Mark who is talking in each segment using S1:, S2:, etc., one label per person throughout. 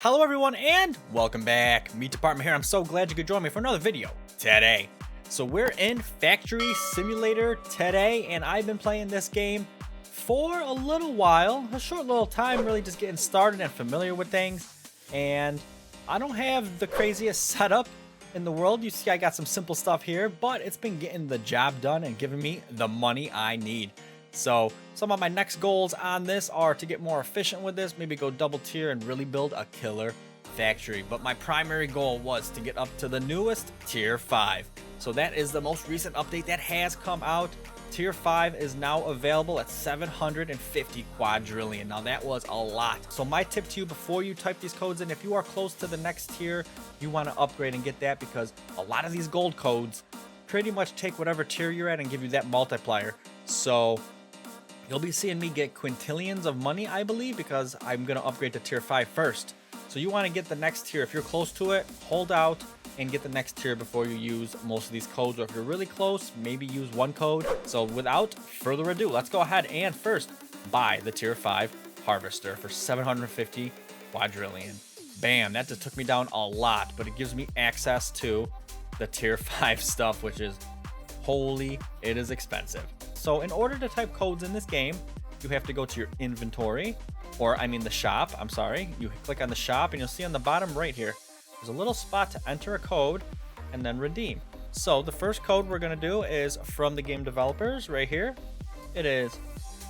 S1: Hello everyone and welcome back. Meat Department here. I'm so glad you could join me for another video today. So we're in Factory Simulator today and I've been playing this game for a little while, a short little time, really just getting started and familiar with things. And I don't have the craziest setup in the world. You see I got some simple stuff here, but it's been getting the job done and giving me the money I need. So some of my next goals on this are to get more efficient with this, maybe go double tier and really build a killer factory. But my primary goal was to get up to the newest tier 5. So that is the most recent update that has come out. Tier 5 is now available at 750 quadrillion. Now that was a lot. So my tip to you before you type these codes in, if you are close to the next tier, you want to upgrade and get that, because a lot of these gold codes pretty much take whatever tier you're at and give you that multiplier. So you'll be seeing me get quintillions of money, I believe, because I'm going to upgrade to tier 5 first. So you want to get the next tier. If you're close to it, hold out and get the next tier before you use most of these codes. Or if you're really close, maybe use one code. So without further ado, let's go ahead and first buy the tier 5 harvester for 750 quadrillion. Bam, that just took me down a lot, but it gives me access to the tier 5 stuff, which is holy, it is expensive. So in order to type codes in this game, you have to go to your inventory, or I mean the shop, I'm sorry. You click on the shop and you'll see on the bottom right here, there's a little spot to enter a code and then redeem. So the first code we're gonna do is from the game developers right here. It is,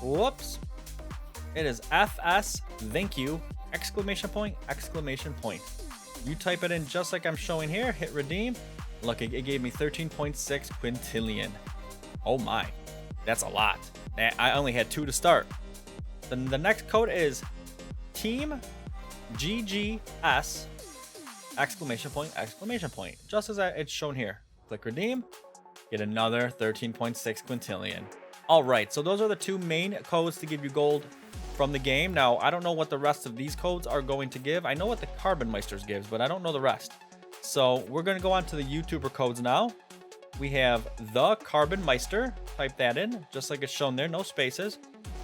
S1: it is FS thank you, exclamation point, exclamation point. You type it in just like I'm showing here, hit redeem. Look, it gave me 13.6 quintillion. Oh my. That's a lot. I only had 2 to start. Then the next code is Team GGS exclamation point, exclamation point. Just as it's shown here. Click redeem. Get another 13.6 quintillion. All right, so those are the 2 main codes to give you gold from the game. Now, I don't know what the rest of these codes are going to give. I know what the Carbon Meisters gives, but I don't know the rest. So we're going to go on to the YouTuber codes now. We have the Carbon Meister. Type that in, just like it's shown there, no spaces.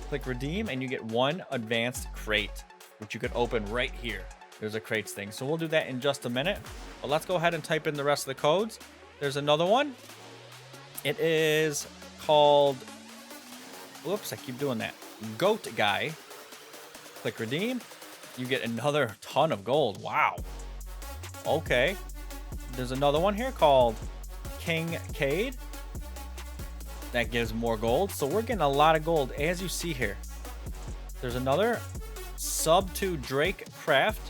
S1: Click redeem, and you get 1 advanced crate, which you could open right here. There's a crates thing. So we'll do that in just a minute. But let's go ahead and type in the rest of the codes. There's another one. It is called, whoops, I keep doing that. Goat Guy. Click redeem. You get another ton of gold. Wow. Okay. There's another one here called King Cade. That gives more gold. So we're getting a lot of gold, as you see here. There's another sub to Drake Craft.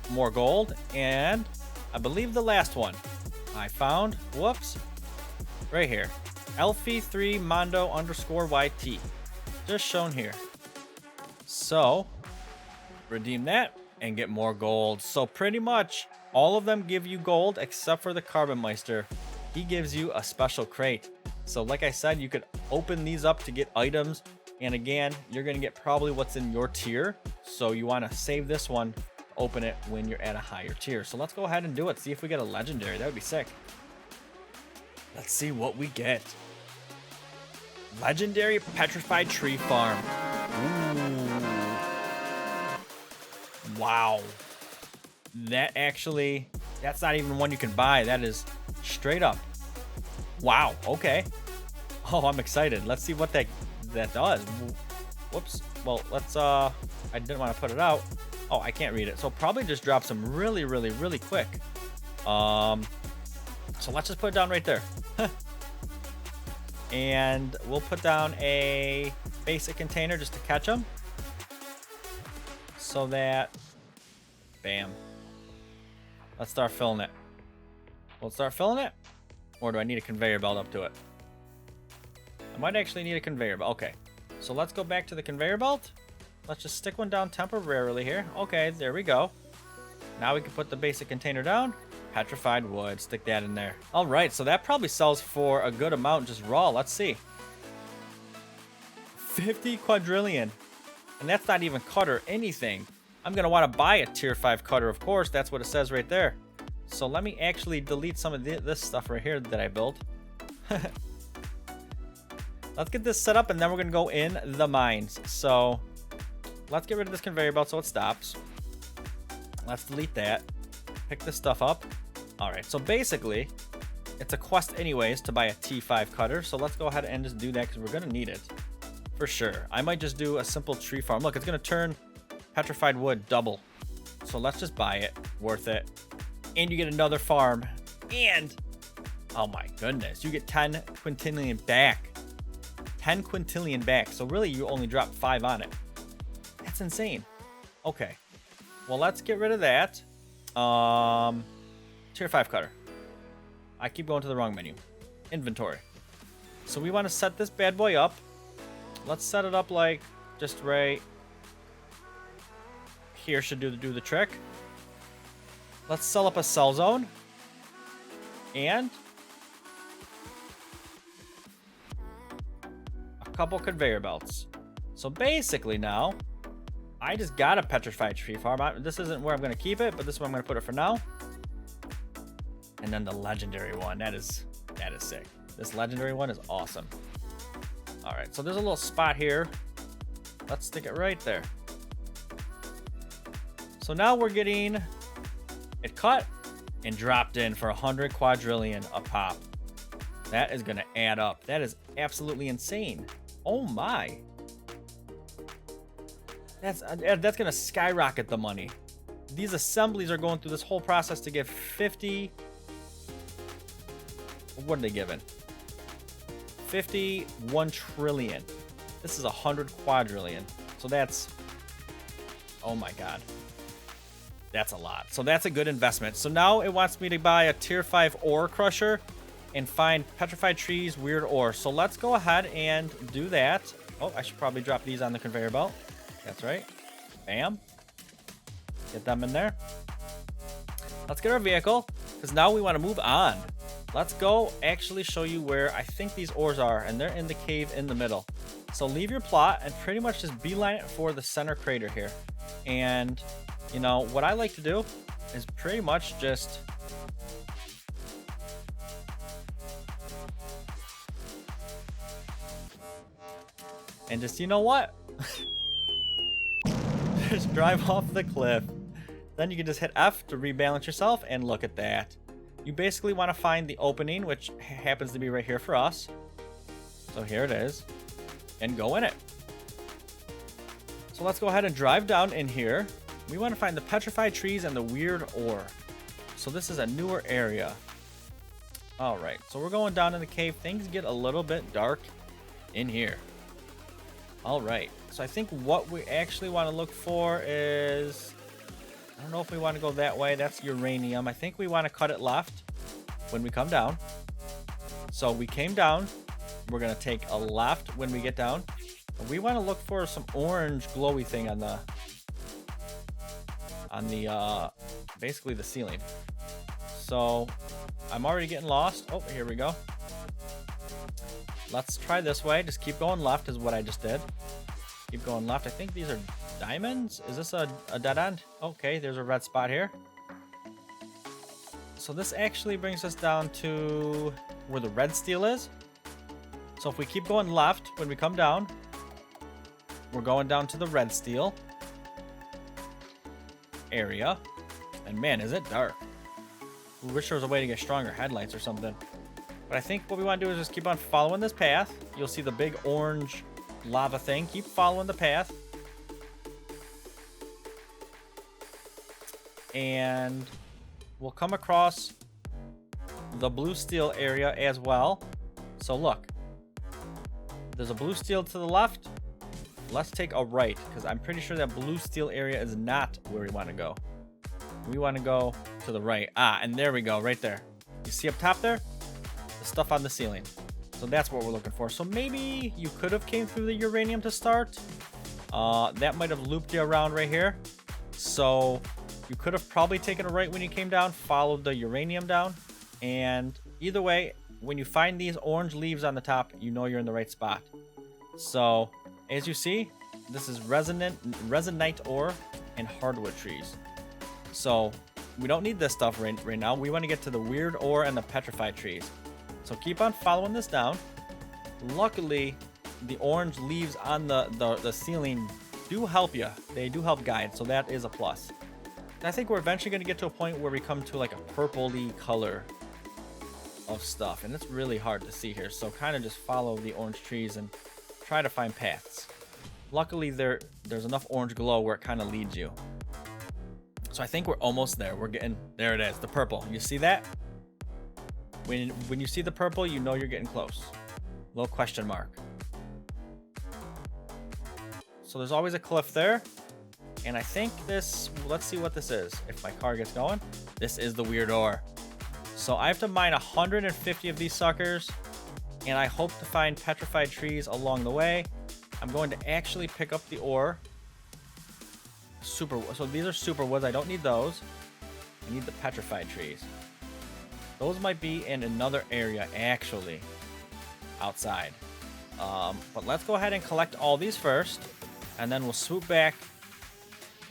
S1: More gold. And I believe the last one I found, whoops, right here. Elfie3 Mondo underscore YT. Just shown here. So redeem that and get more gold. So pretty much all of them give you gold except for the Carbon Meister. He gives you a special crate. So like I said, you could open these up to get items. And again, you're going to get probably what's in your tier. So you want to save this one, open it when you're at a higher tier. So let's go ahead and do it. See if we get a legendary. That would be sick. Let's see what we get. Legendary Petrified Tree Farm. Ooh. Wow. That actually, that's not even one you can buy. That is straight up. Wow. Okay. Oh, I'm excited. Let's see what that does. Whoops. Well, let's, I didn't want to put it out. Oh, I can't read it. So probably just drop some really quick. So let's just put it down right there. And we'll put down a basic container just to catch them. So that, bam. Let's start filling it. We'll start filling it. Or do I need a conveyor belt up to it? I might actually need a conveyor belt. Okay. So let's go back to the conveyor belt. Let's just stick one down temporarily here. Okay, there we go. Now we can put the basic container down. Petrified wood. Stick that in there. All right, so that probably sells for a good amount just raw. Let's see. 50 quadrillion. And that's not even cut or anything. I'm going to want to buy a tier 5 cutter, of course. That's what it says right there. So let me actually delete some of this stuff right here that I built. Let's get this set up and then we're going to go in the mines. So let's get rid of this conveyor belt so it stops. Let's delete that. Pick this stuff up. All right, so basically, it's a quest anyways to buy a T5 cutter. So let's go ahead and just do that because we're gonna need it for sure. I might just do a simple tree farm. Look, it's gonna turn petrified wood double. So let's just buy it. Worth it. And you get another farm. And, oh my goodness, you get 10 quintillion back. 10 quintillion back. So really, you only drop 5 on it. That's insane. Okay. Well, let's get rid of that. Tier 5 cutter. I keep going to the wrong menu. Inventory. So we want to set this bad boy up. Let's set it up like just right here should do the trick. Let's sell up a sell zone. And a couple conveyor belts. So basically now, I just got a petrified tree farm. This isn't where I'm going to keep it, but this is where I'm going to put it for now. And then the legendary one. That is sick. This legendary one is awesome. All right, so there's a little spot here. Let's stick it right there. So now we're getting it cut and dropped in for 100 quadrillion a pop. That is going to add up. That is absolutely insane. Oh my. That's going to skyrocket the money. These assemblies are going through this whole process to give 50. What are they giving? 51 trillion. This is 100 quadrillion. So that's, oh my god. That's a lot. So that's a good investment. So now it wants me to buy a tier 5 ore crusher and find petrified trees, weird ore. So let's go ahead and do that. Oh, I should probably drop these on the conveyor belt. That's right. Bam. Get them in there. Let's get our vehicle because now we want to move on. Let's go actually show you where I think these ores are, and they're in the cave in the middle. So leave your plot and pretty much just beeline it for the center crater here. And, you know, what I like to do is pretty much just and just, you know what? Just drive off the cliff. Then you can just hit F to rebalance yourself, and look at that. You basically want to find the opening, which happens to be right here for us. So here it is. And go in it. So let's go ahead and drive down in here. We want to find the petrified trees and the weird ore. So this is a newer area. Alright, so we're going down in the cave. Things get a little bit dark in here. Alright, so I think what we actually want to look for is... I don't know if we want to go that way. That's uranium. I think we want to cut it left when we come down. So we came down. We're going to take a left when we get down. We want to look for some orange glowy thing on the basically the ceiling. So I'm already getting lost. Oh, here we go. Let's try this way. Just keep going left is what I just did. Keep going left. I think these are diamonds. Is this a dead end? Okay, there's a red spot here. So this actually brings us down to where the red steel is. So if we keep going left when we come down, we're going down to the red steel area. And man, is it dark. We wish there was a way to get stronger headlights or something. But I think what we want to do is just keep on following this path. You'll see the big orange lava thing. Keep following the path. And we'll come across the blue steel area as well. So look, there's a blue steel to the left. Let's take a right, because I'm pretty sure that blue steel area is not where we want to go. We want to go to the right. Ah, and there we go, right there. You see up top there? The stuff on the ceiling. So that's what we're looking for. So maybe you could have came through the uranium to start. That might have looped you around right here. So you could have probably taken a right when you came down, followed the uranium down. And either way, when you find these orange leaves on the top, you know you're in the right spot. So as you see, this is resonite ore and hardwood trees. So we don't need this stuff right now. We want to get to the weird ore and the petrified trees. So keep on following this down. Luckily, the orange leaves on the ceiling do help you. They do help guide, so that is a plus. I think we're eventually going to get to a point where we come to like a purpley color of stuff, and it's really hard to see here, so kind of just follow the orange trees and try to find paths. Luckily there's enough orange glow where it kind of leads you. So I think we're almost there. We're getting there. It is the purple. You see that? When you see the purple, you know you're getting close. Little question mark. So there's always a cliff there, and I think this, let's see what this is. If my car gets going, this is the weird ore. So I have to mine 150 of these suckers, and I hope to find petrified trees along the way. I'm going to actually pick up the ore. So these are super woods. I don't need those. I need the petrified trees. Those might be in another area, actually, outside. But let's go ahead and collect all these first, and then we'll swoop back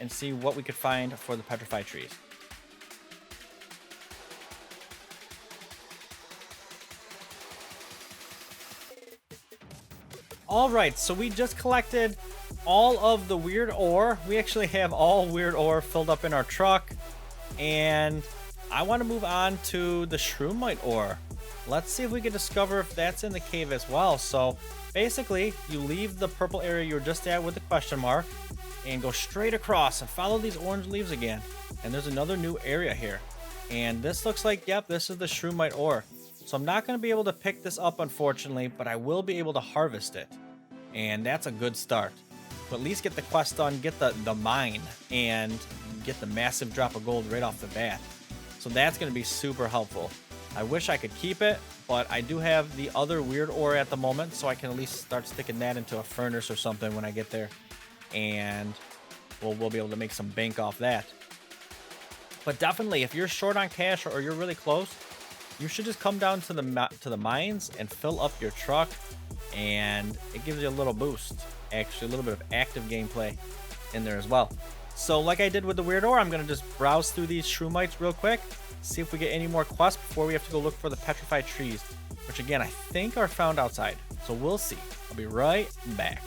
S1: and see what we could find for the petrified trees. Alright, so we just collected all of the weird ore. We actually have all weird ore filled up in our truck. And I want to move on to the shroomite ore. Let's see if we can discover if that's in the cave as well. So basically, you leave the purple area you were just at with the question mark and go straight across and follow these orange leaves again. And there's another new area here. And this looks like, yep, this is the shroomite ore. So I'm not going to be able to pick this up, unfortunately, but I will be able to harvest it. And that's a good start. To at least get the quest done, get the mine, and get the massive drop of gold right off the bat. So that's going to be super helpful. I wish I could keep it, but I do have the other weird ore at the moment, so I can at least start sticking that into a furnace or something when I get there. And we'll be able to make some bank off that. But definitely, if you're short on cash or you're really close, you should just come down to the mines and fill up your truck, and it gives you a little boost. Actually, a little bit of active gameplay in there as well. So like I did with the weird ore, I'm going to just browse through these shroomites real quick, see if we get any more quests before we have to go look for the petrified trees, which again, I think are found outside. So we'll see. I'll be right back.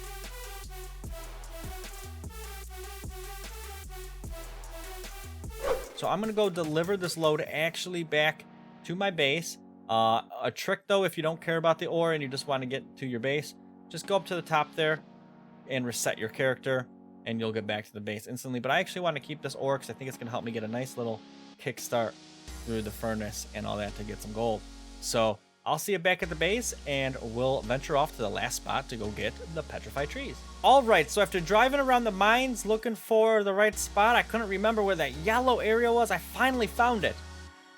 S1: So I'm going to go deliver this load actually back to my base. A trick though, if you don't care about the ore and you just want to get to your base, just go up to the top there and reset your character and you'll get back to the base instantly. But I actually want to keep this ore because I think it's going to help me get a nice little kickstart through the furnace and all that to get some gold. So I'll see you back at the base and we'll venture off to the last spot to go get the petrified trees. Alright, so after driving around the mines looking for the right spot, I couldn't remember where that yellow area was. I finally found it.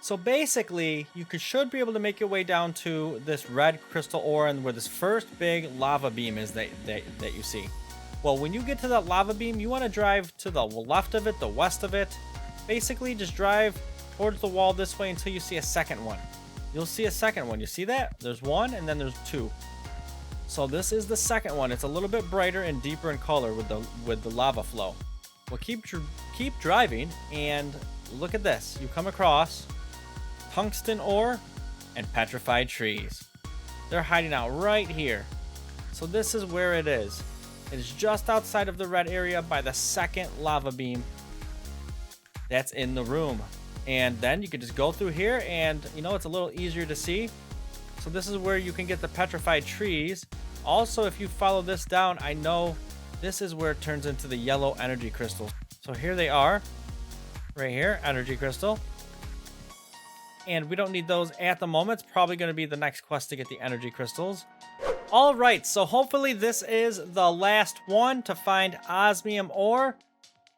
S1: So basically, you should be able to make your way down to this red crystal ore and where this first big lava beam is that you see. Well, when you get to that lava beam, you want to drive to the left of it, the west of it. Basically, just drive towards the wall this way until you see a second one. You'll see a second one. You see that? There's one and then there's two. So this is the second one. It's a little bit brighter and deeper in color with the lava flow. Well, keep driving and look at this. You come across tungsten ore and petrified trees. They're hiding out right here. So this is where it is. It is just outside of the red area by the second lava beam that's in the room. And then you can just go through here and, you know, it's a little easier to see. So this is where you can get the petrified trees. Also, if you follow this down, I know this is where it turns into the yellow energy crystals. So here they are, right here, energy crystal. And we don't need those at the moment. It's probably going to be the next quest to get the energy crystals. All right, so hopefully this is the last one to find osmium ore.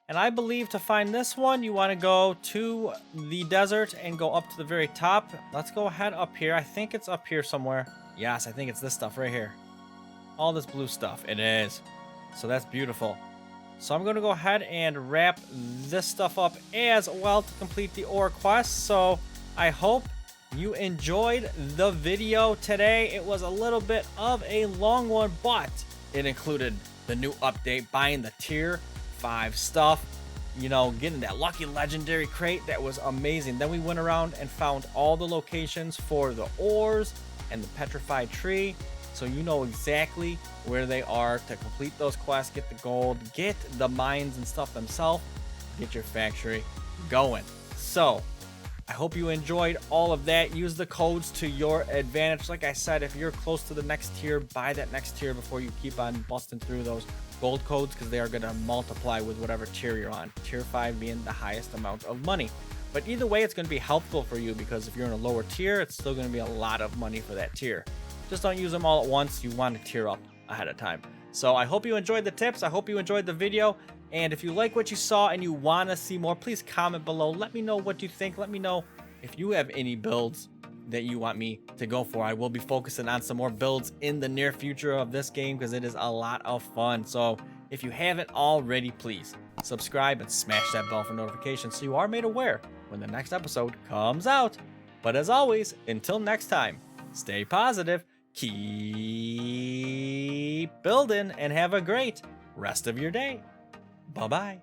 S1: And I believe to find this one, you want to go to the desert and go up to the very top. Let's go ahead up here. I think it's up here somewhere. Yes, I think it's this stuff right here. All this blue stuff. It is. So that's beautiful. So I'm going to go ahead and wrap this stuff up as well to complete the ore quest. So I hope you enjoyed the video today. It was a little bit of a long one, but it included the new update, buying the tier 5 stuff, you know, getting that lucky legendary crate. That was amazing. Then we went around and found all the locations for the ores and the petrified tree, so you know exactly where they are to complete those quests, get the gold, get the mines and stuff themselves, get your factory, going. So I hope you enjoyed all of that. Use the codes to your advantage. Like I said, if you're close to the next tier, buy that next tier before you keep on busting through those gold codes, because they are going to multiply with whatever tier you're on. Tier 5 being the highest amount of money. But either way, it's going to be helpful for you, because if you're in a lower tier, it's still going to be a lot of money for that tier. Just don't use them all at once. You want to tier up ahead of time. So I hope you enjoyed the tips. I hope you enjoyed the video. And if you like what you saw and you want to see more, please comment below. Let me know what you think. Let me know if you have any builds that you want me to go for. I will be focusing on some more builds in the near future of this game, because it is a lot of fun. So if you haven't already, please subscribe and smash that bell for notifications so you are made aware when the next episode comes out. But as always, until next time, stay positive, keep building, and have a great rest of your day. Bye-bye.